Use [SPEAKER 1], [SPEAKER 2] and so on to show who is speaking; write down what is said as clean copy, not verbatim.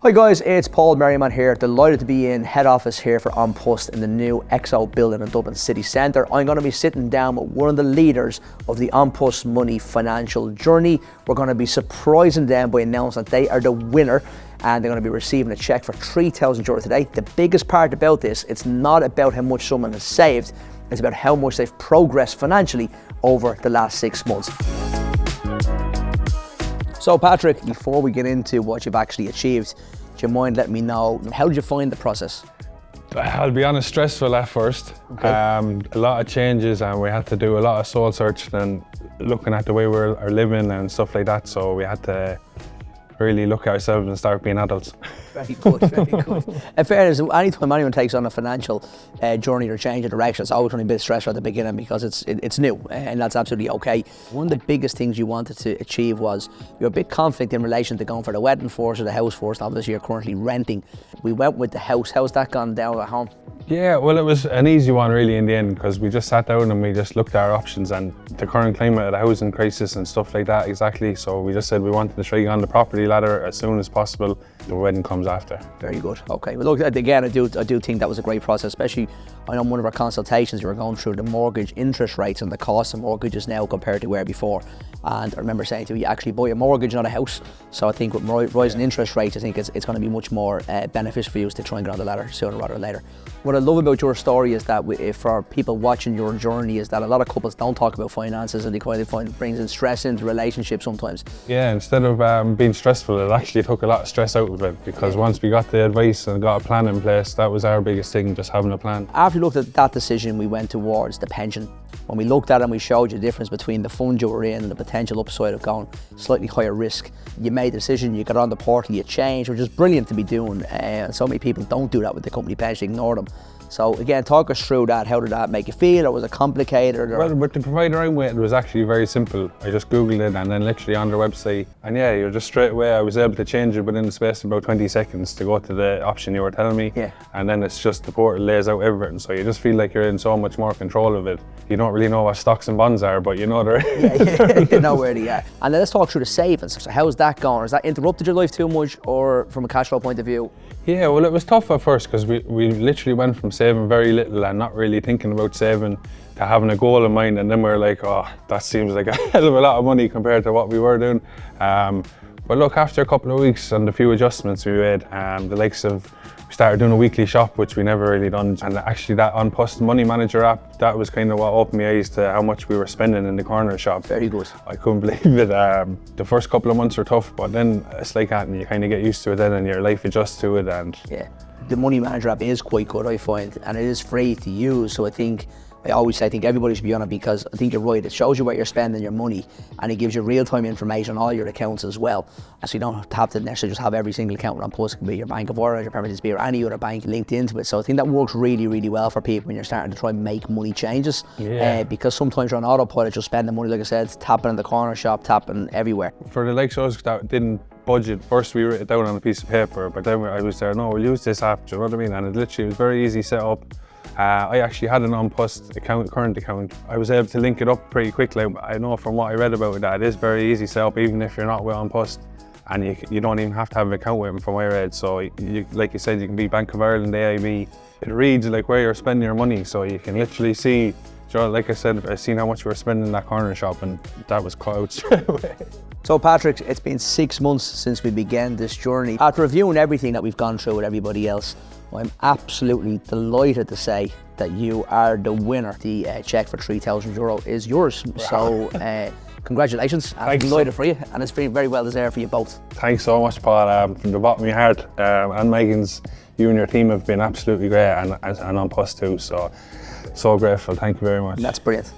[SPEAKER 1] Hi guys, it's Paul Merriman here, delighted to be in head office here for On Post in the new XO building in Dublin City Centre. I'm going to be sitting down with one of the leaders of the On Post Money financial journey. We're going to be surprising them by announcing that they are the winner and they're going to be receiving a cheque for €3,000 today. The biggest part about this, it's not about how much someone has saved, it's about how much they've progressed financially over the last 6 months. So Patrick, before we get into what you've actually achieved, do you mind letting me know, how did you find the process?
[SPEAKER 2] I'll be honest, stressful at first.
[SPEAKER 1] Okay.
[SPEAKER 2] A lot of changes and we had to do a lot of soul searching and looking at the way we're living and stuff like that. So we had to really look at ourselves and start being adults.
[SPEAKER 1] Very good, very good. In fairness, anytime anyone takes on a financial journey or change of direction, it's always going to be a bit stressful at the beginning because it's new, and that's absolutely okay. One of the biggest things you wanted to achieve was you're a bit conflict in relation to going for the wedding first or the house first. Obviously, you're currently renting. We went with the house. How's that gone down at home?
[SPEAKER 2] Yeah, well, it was an easy one really in the end because we just sat down and we just looked at our options and the current climate of the housing crisis and stuff like that exactly. So we just said we wanted to try on the property ladder as soon as possible. The wedding comes after.
[SPEAKER 1] Very good. Okay. Well, look, again, I do think that was a great process, especially I know in one of our consultations we were going through the mortgage interest rates and the cost of mortgages now compared to where before. And I remember saying to you actually buy a mortgage, not a house. So I think with rising interest rates, I think it's going to be much more beneficial for you to try and get on the ladder sooner rather than later. What I love about your story is that for people watching your journey is that a lot of couples don't talk about finances and they kind of find it brings in stress into relationships sometimes.
[SPEAKER 2] Yeah, instead of being stressful, it actually took a lot of stress out of it because once we got the advice and got a plan in place, that was our biggest thing, just having a plan.
[SPEAKER 1] After we looked at that decision, we went towards the pension. When we looked at it and we showed you the difference between the fund you were in and the potential upside of going slightly higher risk, you made the decision, you got on the portal, you changed, which is brilliant to be doing. And so many people don't do that with the company pension, ignore them. So again, talk us through that. How did that make you feel, or was it complicated? Or?
[SPEAKER 2] Well, with the provider I'm with, it was actually very simple. I just Googled it and then literally on their website, and yeah, you're just straight away, I was able to change it within the space of about 20 seconds to go to the option you were telling me.
[SPEAKER 1] Yeah.
[SPEAKER 2] And then it's just the portal lays out everything, so you just feel like you're in so much more control of it. You don't really know what stocks and bonds are, but you know they're
[SPEAKER 1] yeah, you know where they are. And then let's talk through the savings. So how's that going? Has that interrupted your life too much, or from a cash flow point of view?
[SPEAKER 2] Yeah, well, it was tough at first because we literally went from saving very little and not really thinking about saving to having a goal in mind, and then we were like, oh, that seems like a hell of a lot of money compared to what we were doing. But look, after a couple of weeks and a few adjustments we made, the likes of, we started doing a weekly shop, which we never really done, and actually that On Post Money Manager app, that was kind of what opened my eyes to how much we were spending in the corner shop.
[SPEAKER 1] Very good.
[SPEAKER 2] I couldn't believe it. The first couple of months were tough, but then it's like that and you kind of get used to it then and your life adjusts to it. And
[SPEAKER 1] yeah, the Money Manager app is quite good, I find, and it is free to use, so I always say I think everybody should be on it because I think you're right, it shows you where you're spending your money and it gives you real-time information on all your accounts as well. So you don't have to necessarily just have every single account on Post. It can be your Bank of Ireland, your Permanent SB, or any other bank linked into it. So I think that works really, really well for people when you're starting to try and make money changes.
[SPEAKER 2] Yeah.
[SPEAKER 1] Because sometimes you're on autopilot, just spending money, like I said, tapping in the corner shop, tapping everywhere.
[SPEAKER 2] For the likes of us that didn't budget, first we wrote it down on a piece of paper, but then I was there, no, we'll use this app, do you know what I mean? And it literally was very easy set up. I actually had an On Post account, current account. I was able to link it up pretty quickly. I know from what I read about it that it is very easy set up even if you're not with On Post, and you don't even have to have an account with them from where I read. So like you said, you can be Bank of Ireland, AIB. It reads like where you're spending your money, so you can literally see, like I said, I seen how much we were spending in that corner shop and that was cut out straight away.
[SPEAKER 1] So Patrick, it's been 6 months since we began this journey. After reviewing everything that we've gone through with everybody else, I'm absolutely delighted to say that you are the winner. The cheque for €3,000 is yours. Wow. So congratulations. I'm delighted for you, and it's been very well deserved for you both.
[SPEAKER 2] Thanks so much, Paul. From the bottom of my heart, and Megan's, you and your team have been absolutely great, and On Post too. So grateful. Thank you very much.
[SPEAKER 1] That's brilliant.